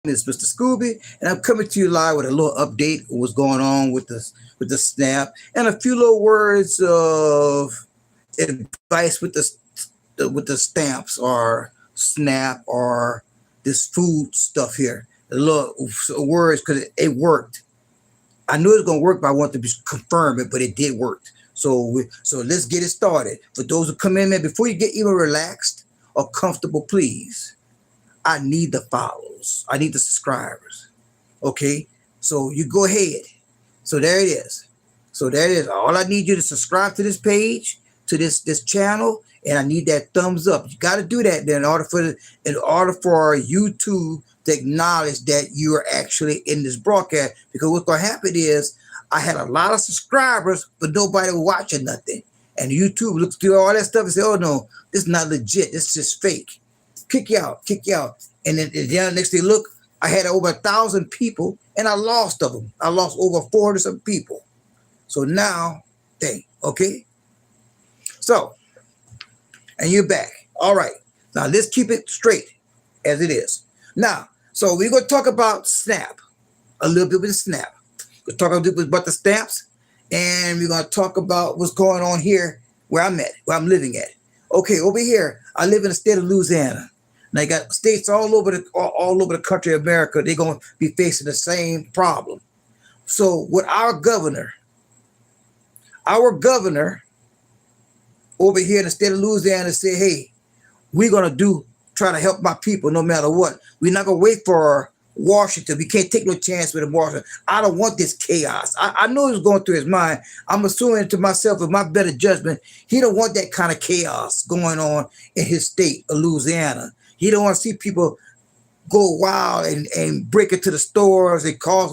is Mr. Scooby, and I'm coming to you live with a little update of what's going on with the snap and a few little words of advice with the stamps or snap or this food stuff here. A little words because it worked. I knew it was gonna work, but I wanted to be confirm it, but it did work. So let's get it started. For those who come in, man, before you get even relaxed or comfortable, please, I need the follows. I need the subscribers. Okay, so you go ahead. So there it is. So there it is. All I need you to subscribe to this page, to this channel, and I need that thumbs up. You got to do that then in order for YouTube to acknowledge that you are actually in this broadcast. Because what's gonna happen is I had a lot of subscribers, but nobody watching nothing. And YouTube looks through all that stuff and say, "Oh no, this is not legit. This is just fake." Kick you out, kick you out. And then the next day, look, I had over 1,000 people, and I lost of them. I lost over 400 some people. So now, okay. So, and you're back. All right. Now let's keep it straight as it is. Now, so we're gonna talk about Snap, a little bit with Snap. We're talking a little bit about the stamps, and we're gonna talk about what's going on here where I'm at, where I'm living at. Okay, over here, I live in the state of Louisiana. Now you got states all over the country of America. They're gonna be facing the same problem. So with our governor over here in the state of Louisiana said, "Hey, we're gonna try to help my people no matter what. We're not gonna wait for Washington. We can't take no chance with Washington. I don't want this chaos." I know it was going through his mind. I'm assuming to myself, with my better judgment, he don't want that kind of chaos going on in his state of Louisiana. He don't want to see people go wild and break into the stores and cause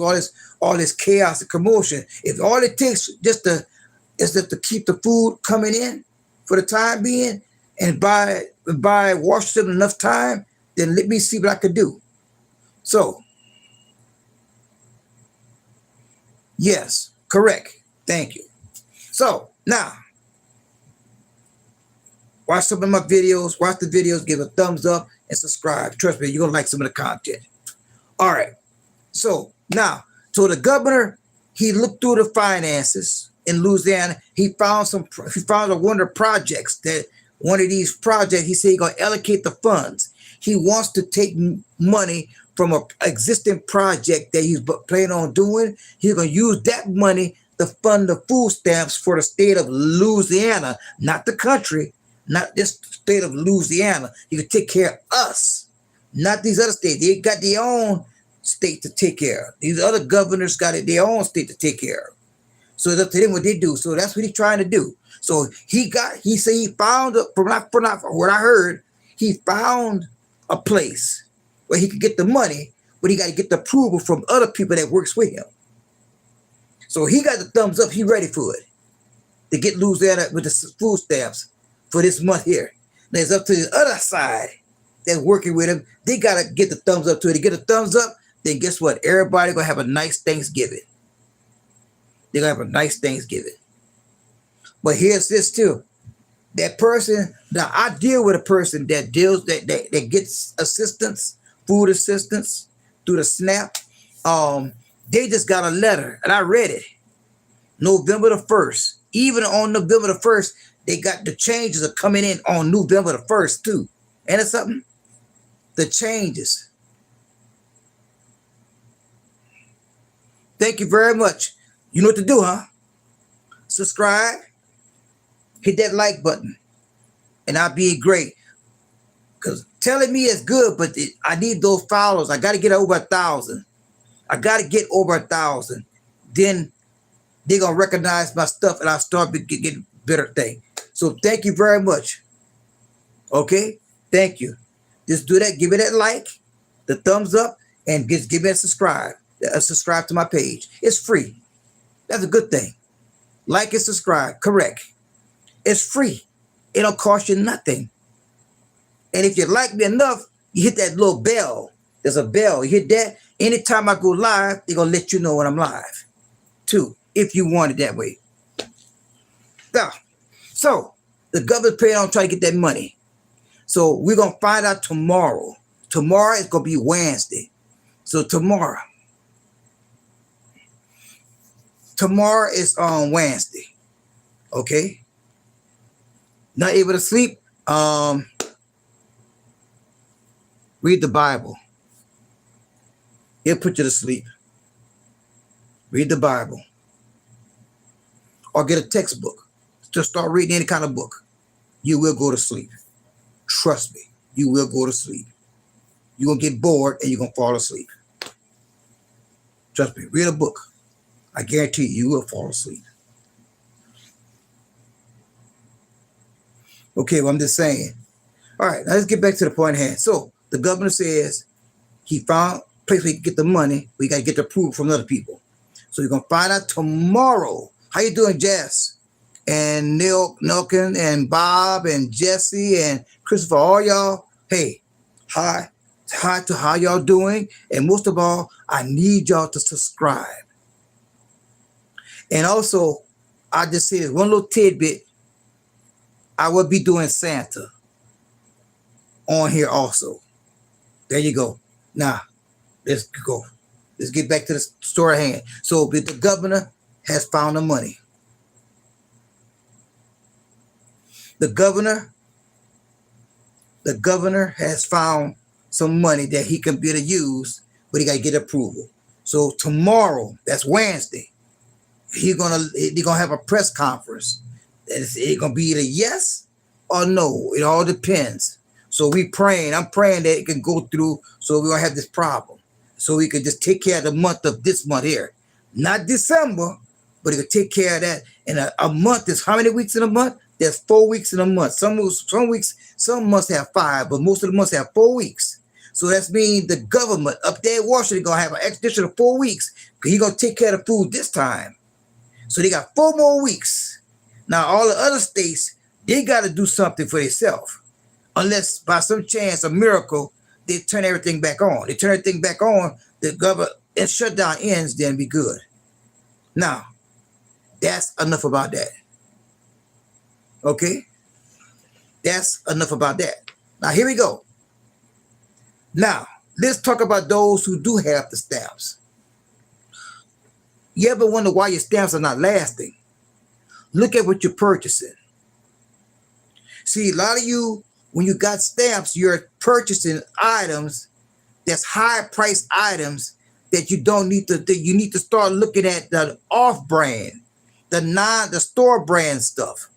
all this chaos and commotion. If all it takes is just to keep the food coming in for the time being and buy Washington enough time, then let me see what I could do. So, yes, correct. Thank you. So now, watch some of my videos, watch the videos, give a thumbs up, and subscribe. Trust me, you're going to like some of the content. All right. So now, the governor, he looked through the finances in Louisiana. He found one of the projects one of these projects, he said he's going to allocate the funds. He wants to take money from an existing project that he's planning on doing. He's going to use that money to fund the food stamps for the state of Louisiana, not the country, not this state of Louisiana. He could take care of us, not these other states. They got their own state to take care of. These other governors got their own state to take care of. So it's up to them what they do. So that's what he's trying to do. So he said he found, from what I heard, he found a place where he could get the money, but he got to get the approval from other people that works with him. So he got the thumbs up. He ready for it to get Louisiana with the food stamps for this month here. Now it's up to the other side that's working with him. They got to get the thumbs up to it. To get a thumbs up, then guess what? Everybody going to have a nice Thanksgiving. They're going to have a nice Thanksgiving. But here's this too. That person, now I deal with a person that gets assistance, food assistance through the SNAP. They just got a letter, and I read it. November the 1st. Even on November the 1st, they got the changes are coming in on November the 1st too. And it's something? The changes. Thank you very much. You know what to do, huh? Subscribe. Hit that like button. And I'll be great. Because telling me is good, but I need those followers. I got to get over 1,000. I got to get over 1,000. Then they're going to recognize my stuff and I'll start getting better thing. So thank you very much. Okay? Thank you. Just do that. Give it that like, the thumbs up, and just give me a subscribe. Subscribe to my page. It's free. That's a good thing. Like and subscribe. Correct. It's free. It don't cost you nothing. And if you like me enough, you hit that little bell. There's a bell. You hit that. Anytime I go live, they're going to let you know when I'm live, too, if you want it that way. Now, so the government's paying on trying to get that money. So we're going to find out tomorrow. Tomorrow is going to be Wednesday. So tomorrow is on Wednesday. Okay. Not able to sleep. Read the Bible. It'll put you to sleep. Read the Bible. Or get a textbook. Just start reading any kind of book. You will go to sleep. Trust me. You will go to sleep. You're going to get bored and you're going to fall asleep. Trust me. Read a book. I guarantee you will fall asleep. Okay, well, I'm just saying. All right, now let's get back to the point at hand. So the governor says he found a place where he can get the money. We got to get the approval from other people. So you're going to find out tomorrow. How you doing, Jess? And Nilkin and Bob and Jesse and Christopher, all y'all. Hey, hi to how y'all doing. And most of all, I need y'all to subscribe. And also, I just say this one little tidbit. I will be doing Santa on here also. There you go. Now, let's go. Let's get back to the story at hand. So the governor has found the money. The governor has found some money that he can be able to use, but he got to get approval. So tomorrow, that's Wednesday, they're gonna have a press conference. It's gonna be either yes or no. It all depends. So I'm praying that it can go through so we don't have this problem. So we can just take care of the month of this month here. Not December, but it can take care of that. And a month is how many weeks in a month? There's 4 weeks in a month. Some months have 5, but most of the months have 4 weeks. So that means the government up there in Washington gonna have an additional 4 weeks because he's gonna take care of the food this time. So they got 4 more weeks. Now all the other states, they got to do something for themselves. Unless by some chance, a miracle, they turn everything back on. They turn everything back on, the government and shutdown ends, then be good. Now, that's enough about that. Okay? That's enough about that. Now, here we go. Now, let's talk about those who do have the stamps. You ever wonder why your stamps are not lasting? Look at what you're purchasing. See, a lot of you, when you got stamps, you're purchasing items that's high price items that you don't need to. You need to start looking at the off-brand, the store brand stuff.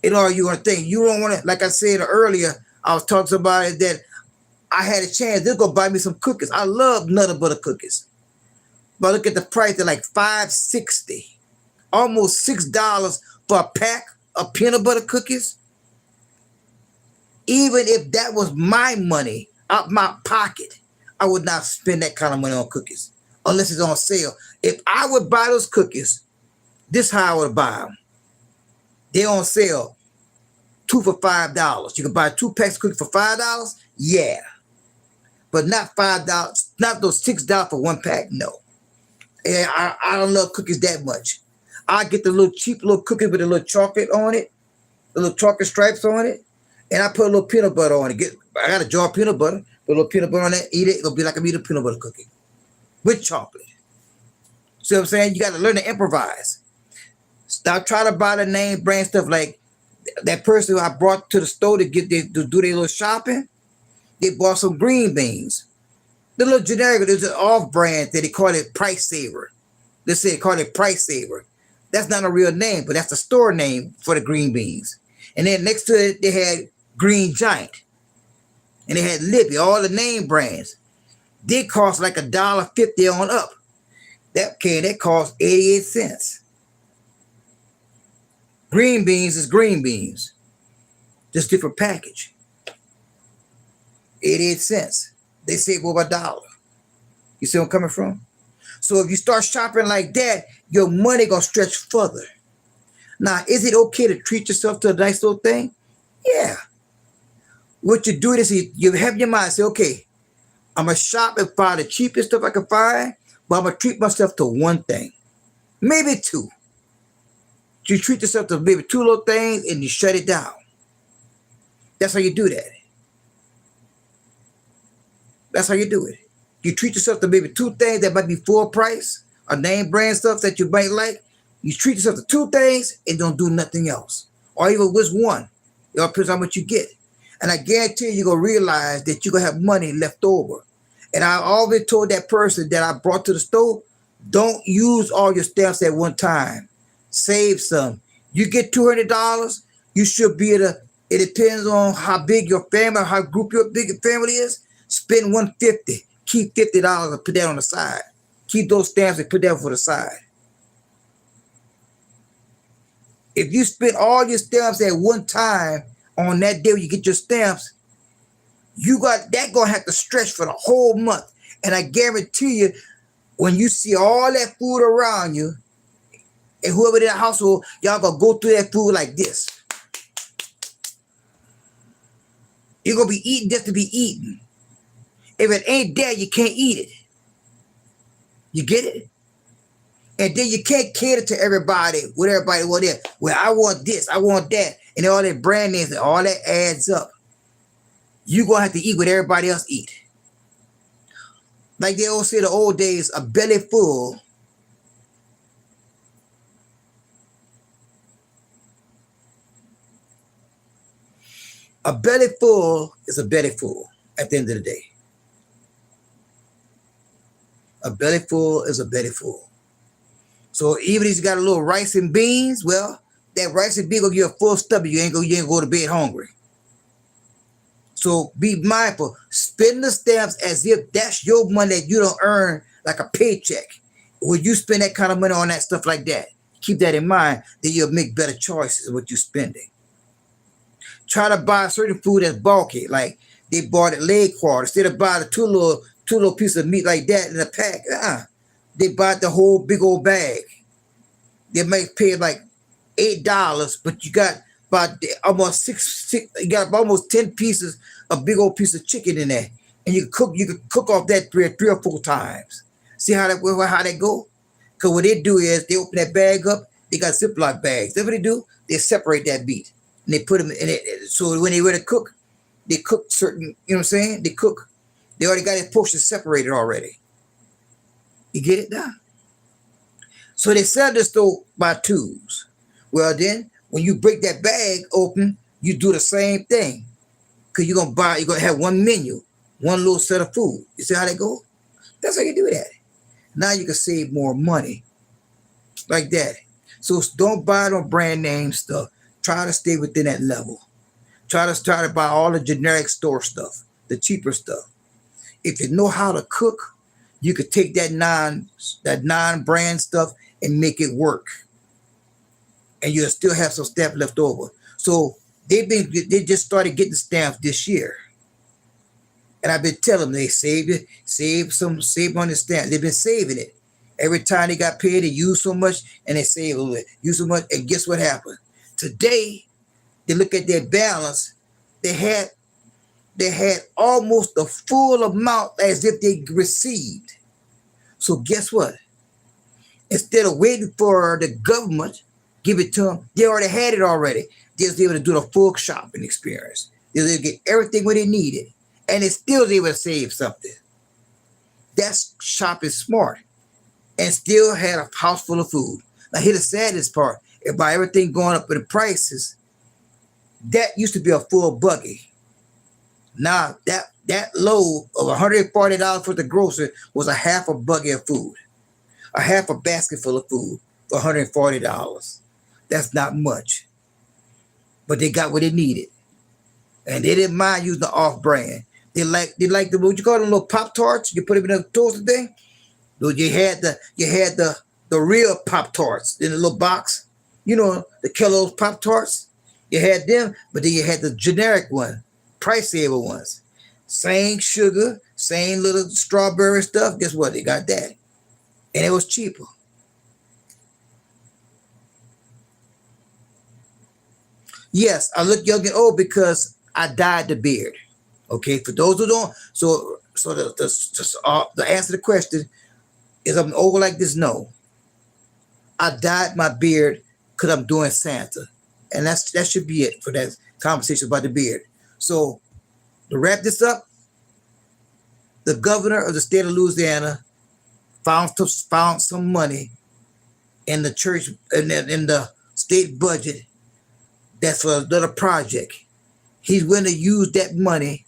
You know, you're gonna think you don't want to. Like I said earlier, I was talking about it that I had a chance. They'll go buy me some cookies. I love Nutter Butter cookies, but look at the price. They're like $5.60, almost $6 for a pack of peanut butter cookies. Even if that was my money out my pocket, I would not spend that kind of money on cookies unless it's on sale. If I would buy those cookies, this is how I would buy them. They're on sale, 2 for $5. You can buy 2 packs of cookies for $5. Yeah, but not $5. Not those $6 for 1 pack. No, yeah, I don't love cookies that much. I get the little cheap little cookies with a little chocolate on it, the little chocolate stripes on it. And I put a little peanut butter on it. I got a jar of peanut butter, put a little peanut butter on it, eat it. It'll be like I'm eating a peanut butter cookie with chocolate. See what I'm saying? You got to learn to improvise. Stop trying to buy the name brand stuff like that person who I brought to the store to do their little shopping. They bought some green beans. The little generic, there's an off brand that they call it Price Saver. They say they call it Price Saver. That's not a real name, but that's the store name for the green beans. And then next to it, they had Green Giant. And they had Libby, all the name brands. They cost like $1.50 on up. That cost 88 cents. Green beans is green beans. Just different package. 88 cents. They save over $1. You see where I'm coming from? So if you start shopping like that, your money gonna stretch further. Now, is it okay to treat yourself to a nice little thing? Yeah. What you do is you have your mind say, okay, I'm going to shop and find the cheapest stuff I can find, but I'm going to treat myself to one thing, maybe 2. You treat yourself to maybe 2 little things and you shut it down. That's how you do that. That's how you do it. You treat yourself to maybe 2 things that might be full price or name brand stuff that you might like. You treat yourself to 2 things and don't do nothing else. Or even just one. It all depends on how much you get. And I guarantee you're going to realize that you're going to have money left over. And I always told that person that I brought to the store, don't use all your stamps at one time. Save some. You get $200, you should be able to, it depends on how big your family, how group your big family is. Spend $150. Keep $50 and put that on the side. Keep those stamps and put that for the side. If you spend all your stamps at one time on that day when you get your stamps, you got that gonna have to stretch for the whole month. And I guarantee you, when you see all that food around you, and whoever in that household, y'all gonna go through that food like this. You're gonna be eating just to be eaten. If it ain't there, you can't eat it. You get it? And then you can't cater to everybody, what everybody want there. Well, I want this, I want that, and all that brand names, and all that adds up. You're gonna have to eat what everybody else eat. Like they always say in the old days, a belly full is a belly full at the end of the day. A belly full is a belly full. So even if you got a little rice and beans, well, that rice and beans gonna give you a full stomach. You ain't gonna go to bed hungry. So be mindful. Spend the stamps as if that's your money that you don't earn like a paycheck. When you spend that kind of money on that stuff like that, keep that in mind, then you'll make better choices of what you're spending. Try to buy certain food that's bulky, like they bought it leg quarter. Instead of buying two little pieces of meat like that in a pack, they bought the whole big old bag. They might pay like $8, but you got about almost you got almost 10 pieces of big old piece of chicken in there, and you can cook off that three or 4 times. See how that go? Because what they do is they open that bag up. They got Ziploc bags. That's what they do. They separate that meat and they put them in it. So when they ready to cook, they cook certain. You know what I'm saying? They cook. They already got their portions separated already. You get it now? So they sell this store by twos. Well then, when you break that bag open, you do the same thing. Because you're gonna have one menu, one little set of food. You see how they go? That's how you do that. Now you can save more money. Like that. So don't buy no brand name stuff. Try to stay within that level. Try to buy all the generic store stuff, the cheaper stuff. If you know how to cook, you could take that non-brand stuff and make it work. And you'll still have some stamp left over. So they just started getting stamps this year. And I've been telling them they save on the stamp. They've been saving it. Every time they got paid, they use so much and they save a little bit. Use so much, and guess what happened? Today, they look at their balance. They had almost the full amount as if they received. So guess what? Instead of waiting for the government give it to them, they already had it already. They was able to do the full shopping experience. They was able to get everything what they needed, and they still was able to save something. That's shopping smart, and still had a house full of food. Now here's the saddest part: by everything going up in the prices, that used to be a full buggy. Now that load of $140 for the grocery was a half a buggy of food, a half a basket full of food for $140. That's not much, but they got what they needed, and they didn't mind using the off-brand. They like the what you call them, little Pop-Tarts. You put them in a toaster thing. You had the real Pop-Tarts in the little box. You know, the Kellogg's Pop-Tarts. You had them, but then you had the generic one, price saver ones. Same sugar, same little strawberry stuff. Guess what? They got that, and it was cheaper. Yes, I look young and old because I dyed the beard. Okay, for those who don't, so the answer to the question is, I'm old like this? No, I dyed my beard because I'm doing Santa, and that should be it for that conversation about the beard. So to wrap this up, the governor of the state of Louisiana found some money in the church in the state budget that's for another project. He's going to use that money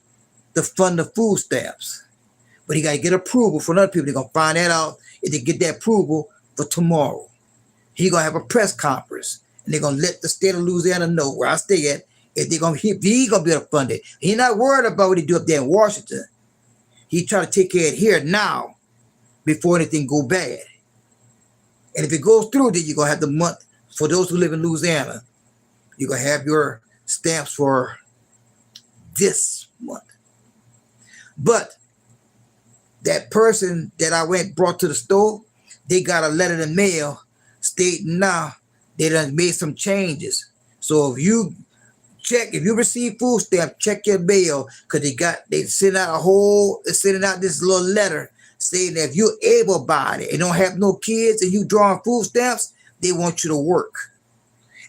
to fund the food stamps. But he got to get approval from other people. They're going to find that out if they get that approval for tomorrow. He's going to have a press conference, and they're going to let the state of Louisiana know where I stay at if he's going to be able to fund it. He's not worried about what he do up there in Washington. He try to take care of it here now before anything go bad. And if it goes through, then you're going to have the month for those who live in Louisiana. You're going to have your stamps for this month. But that person that I brought to the store, they got a letter in the mail stating now they done made some changes. So if you receive food stamp, check your mail, because they send out this little letter saying that if you're able-bodied and don't have no kids and you drawing food stamps, they want you to work.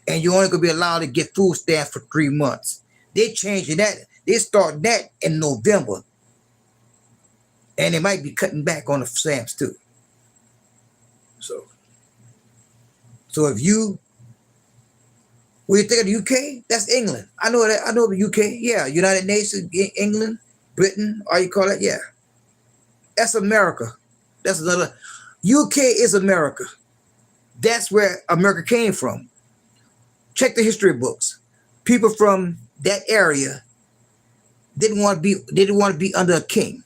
And you're only gonna be allowed to get food stamps for 3 months. They changing that. They start that in November. And they might be cutting back on the stamps too. So if you, when you think of the UK, that's England. I know that. I know the UK. Yeah, United Nations, England, Britain, all you call it. Yeah, that's America. That's another. UK is America. That's where America came from. Check the history books. People from that area didn't want to be under a king,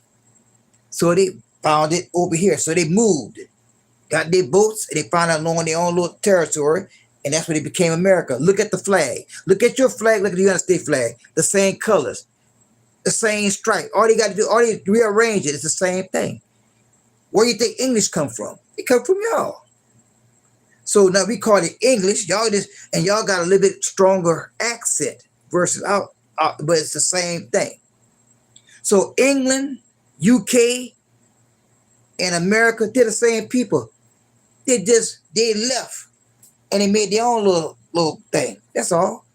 so they found it over here. So they moved, got their boats, and they found out along their own little territory, and that's when they became America. Look at the flag. Look at your flag. Look at the United States flag. The same colors, the same stripe. All they got to do, all they rearrange it. It's the same thing. Where do you think English come from? It come from y'all. So now we call it English. Y'all got a little bit stronger accent versus out, but it's the same thing. So England, UK, and America, they're the same people. They left and they made their own little thing. That's all.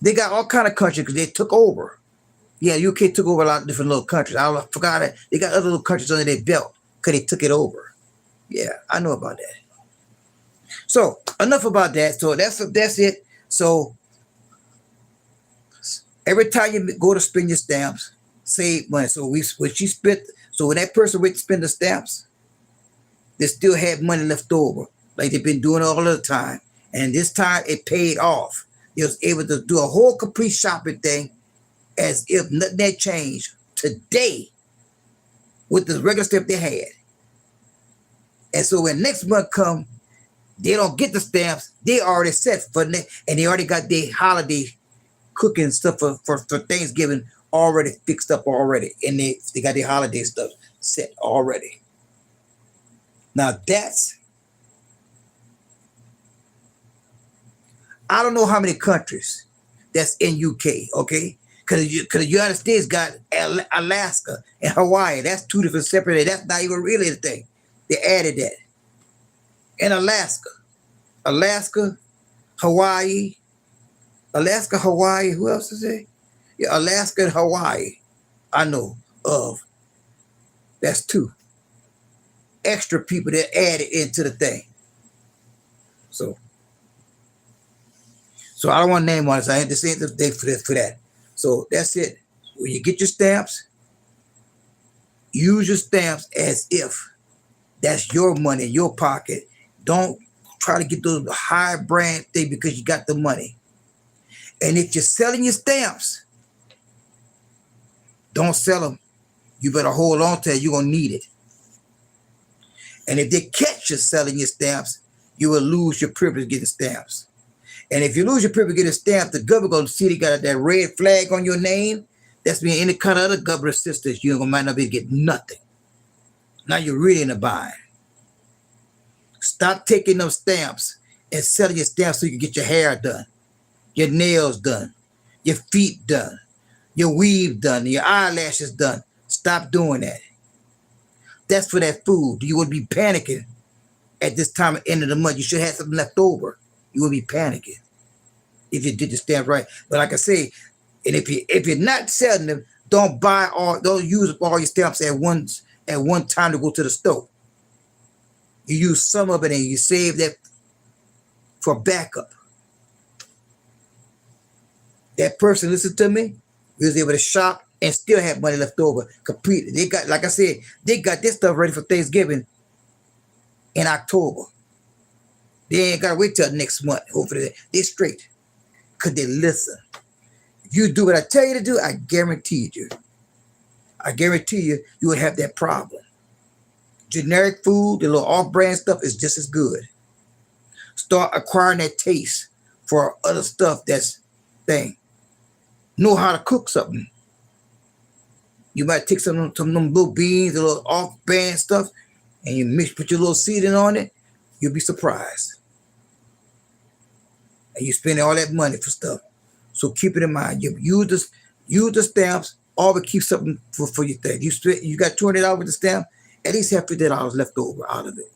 They got all kind of countries because they took over. Yeah, UK took over a lot of different little countries. I forgot it. They got other little countries under their belt because they took it over. Yeah, I know about that. So enough about that. So that's it. So every time you go to spend your stamps, save money. So when that person went to spend the stamps, they still had money left over, like they've been doing all the time. And this time it paid off. They was able to do a whole complete shopping thing as if nothing had changed today with the regular stamp they had. And so when next month come, they don't get the stamps. They already set for and they already got their holiday cooking stuff for Thanksgiving already fixed up already. And they got their holiday stuff set already. Now I don't know how many countries that's in UK, okay? Because the United States got Alaska and Hawaii. That's two different separate. That's not even really the thing. They added that. And Alaska, Hawaii, who else is there? Yeah, Alaska and Hawaii, I know of. That's two extra people that added into the thing. So I don't want to name one. So I had to say the day for that. So that's it. When you get your stamps, use your stamps as if that's your money in your pocket. Don't try to get those high brand thing because you got the money. And if you're selling your stamps, don't sell them. You better hold on to it. You're going to need it. And if they catch you selling your stamps, you will lose your privilege getting stamps. And if you lose your privilege getting stamps, the government going to see they got that red flag on your name. That's mean any kind of other government assistance, you might not be able to get nothing. Now you're really in a bind. Stop taking those stamps and selling your stamps so you can get your hair done, your nails done, your feet done, your weave done, your eyelashes done. Stop doing that. That's for that food. You would be panicking at this time at the end of the month. You should have something left over. You would be panicking if you did the stamp right. But like I say, And if you're not selling them, don't use up all your stamps at one time to go to the store. You use some of it and you save that for backup. That person, listen to me, was able to shop and still have money left over. Completely. They got, like I said, they got this stuff ready for Thanksgiving in October. They ain't gotta wait till next month. Hopefully they're straight. Cause they listen. If you do what I tell you to do, I guarantee you, you would have that problem. Generic food, the little off-brand stuff is just as good. Start acquiring that taste for other stuff that's thing. Know how to cook something. You might take some of them little beans, a little off-brand stuff, and you put your little seasoning on it. You'll be surprised. And you spend all that money for stuff. So keep it in mind. You use the stamps. Always keep something for your thing. You got $200 with the stamp. At least have $50 left over out of it.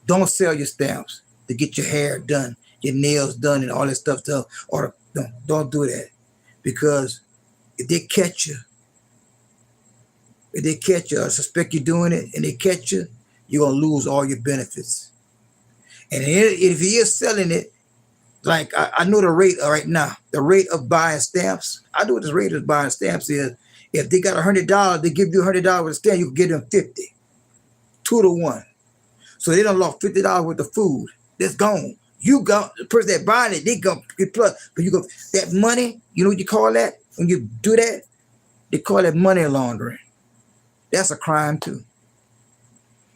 Don't sell your stamps to get your hair done, your nails done, and all that stuff. Or don't do that, because if they catch you, or suspect you're doing it, and they catch you, you're gonna lose all your benefits. And if you're selling it, like I know the rate right now, the rate of buying stamps. I know what the rate of buying stamps is. If they got $100, they give you $100 with a stamp, you can give them 50, 2 to 1. So they done lost $50 worth of food. That's gone. You got the person that buying it, they gonna get plus. But you go that money. You know what you call that? When you do that, they call that money laundering. That's a crime too.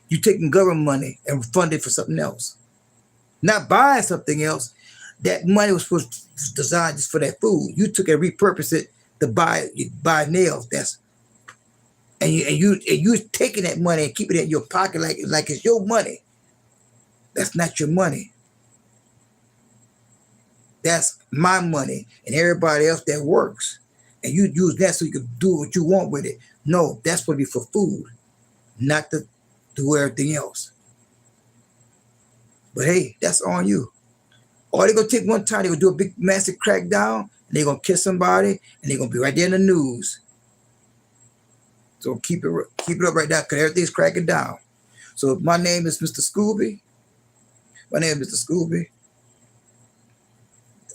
You taking government money and fund it for something else, not buying something else. That money was supposed to designed just for that food. You took and repurposed it to buy nails. And you taking that money and keeping it in your pocket like it's your money. That's not your money. That's my money and everybody else that works. And you use that so you can do what you want with it. No, that's supposed to be for food, not to do everything else. But hey, that's on you. Or they're going to take one time, they're going to do a big, massive crackdown, and they're going to kiss somebody, and they're going to be right there in the news. So keep it up right now, because everything's cracking down. So my name is Mr. Scooby.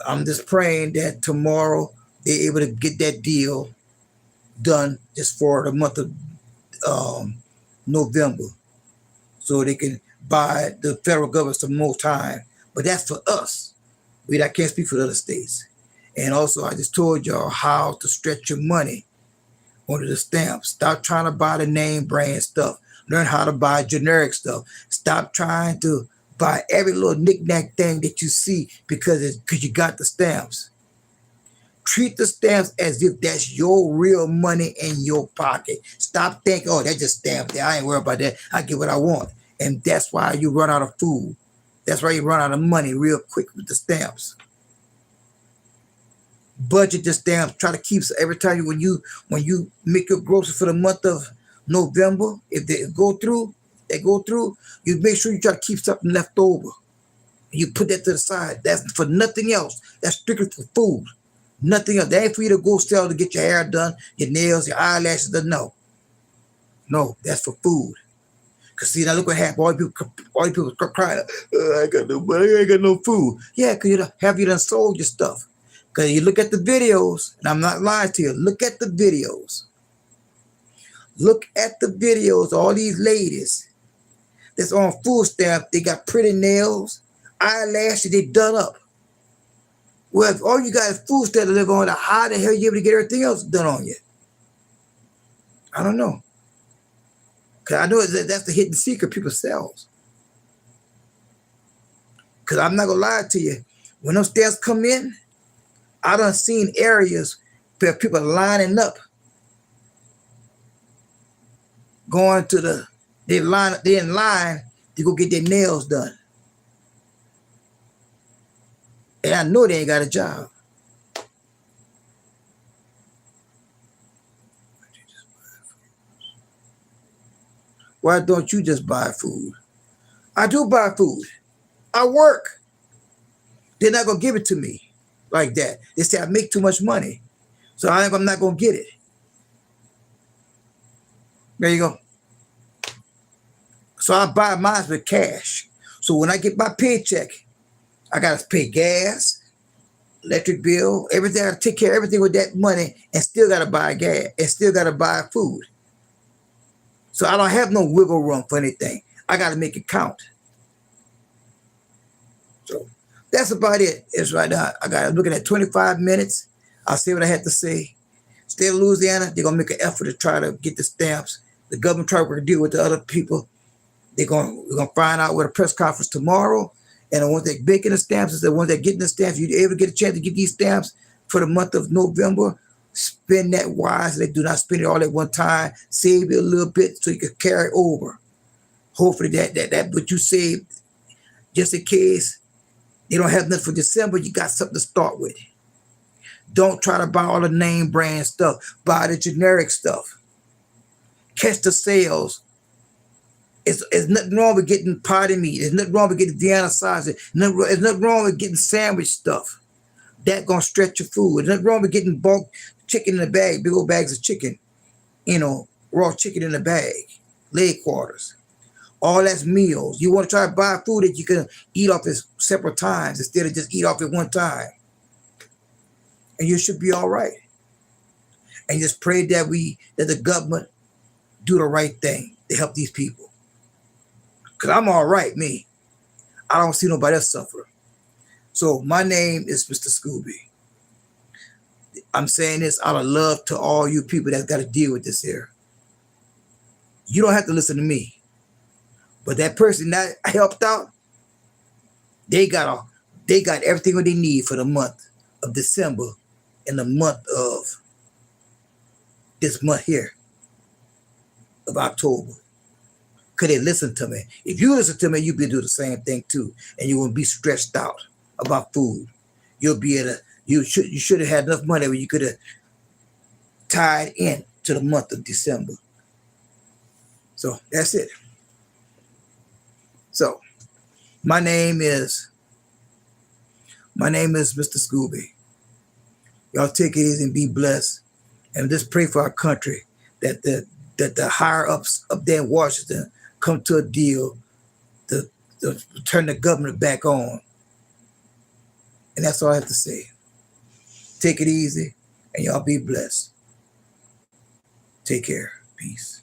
I'm just praying that tomorrow they're able to get that deal done just for the month of November, so they can buy the federal government some more time. But that's for us. I can't speak for the other states. And also, I just told y'all how to stretch your money onto the stamps. Stop trying to buy the name brand stuff. Learn how to buy generic stuff. Stop trying to buy every little knick-knack thing that you see because you got the stamps. Treat the stamps as if that's your real money in your pocket. Stop thinking, oh, that's just stamps there. I ain't worried about that. I get what I want. And that's why you run out of food. That's why you run out of money real quick with the stamps. Budget the stamps. Try to keep every time when you make your groceries for the month of November, if they go through, you make sure you try to keep something left over. You put that to the side. That's for nothing else. That's strictly for food. Nothing else. That ain't for you to go sell to get your hair done, your nails, your eyelashes done. No, that's for food. Cause see, now look what happened. All you people crying, I ain't got no money, I ain't got no food. Yeah, cause you done sold your stuff. Cause you look at the videos, and I'm not lying to you. Look at the videos. Look at the videos. All these ladies that's on food stamp, they got pretty nails, eyelashes, they done up. Well, if all you got is food stamp to live on, how the hell you able to get everything else done on you? I don't know. Because I know that's the hidden secret people sell. Because I'm not going to lie to you. When those stamps come in, I done seen areas where people are lining up, going to they in line to go get their nails done. And I know they ain't got a job. Why don't you just buy food? I do buy food. I work. They're not gonna give it to me like that. They say I make too much money, so I'm not gonna get it. There you go. So I buy mine with cash. So when I get my paycheck, I gotta pay gas, electric bill, everything. I gotta take care of everything with that money, and still gotta buy gas, and still gotta buy food. So I don't have no wiggle room for anything. I gotta make it count. So that's about it. It's right now. I'm looking at 25 minutes. I'll say what I had to say. State of Louisiana, they're gonna make an effort to try to get the stamps. The government try to deal with the other people. We're gonna find out with a press conference tomorrow. And the ones that making the stamps is the ones that getting the stamps. You ever get a chance to get these stamps for the month of November, spend that wisely. Do not spend it all at one time. Save it a little bit so you can carry over. Hopefully that what you saved, just in case they don't have nothing for December, you got something to start with. Don't try to buy all the name brand stuff. Buy the generic stuff. Catch the sales. It's nothing wrong with getting potty meat. There's nothing wrong with getting Vienna sausage. There's nothing wrong with getting sandwich stuff. That gonna stretch your food. There's nothing wrong with getting bulk chicken in a bag, big old bags of chicken. Raw chicken in a bag, leg quarters. All that's meals. You want to try to buy food that you can eat off at several times instead of just eat off at one time. And you should be all right. And just pray that the government do the right thing to help these people. Because I'm all right, me. I don't see nobody else suffer. So my name is Mr. Scooby. I'm saying this out of love to all you people that's got to deal with this here. You don't have to listen to me. But that person that helped out, they got everything what they need for the month of December and the month of this month here of October. Could they listen to me? If you listen to me, you'll be able to do the same thing too, and you won't be stressed out about food. You'll be able to. You should have had enough money where you could have tied in to the month of December. So that's it. So my name is Mr. Scooby. Y'all take it easy and be blessed, and just pray for our country that the higher ups up there in Washington come to a deal to turn the government back on. And that's all I have to say. Take it easy, and y'all be blessed. Take care. Peace.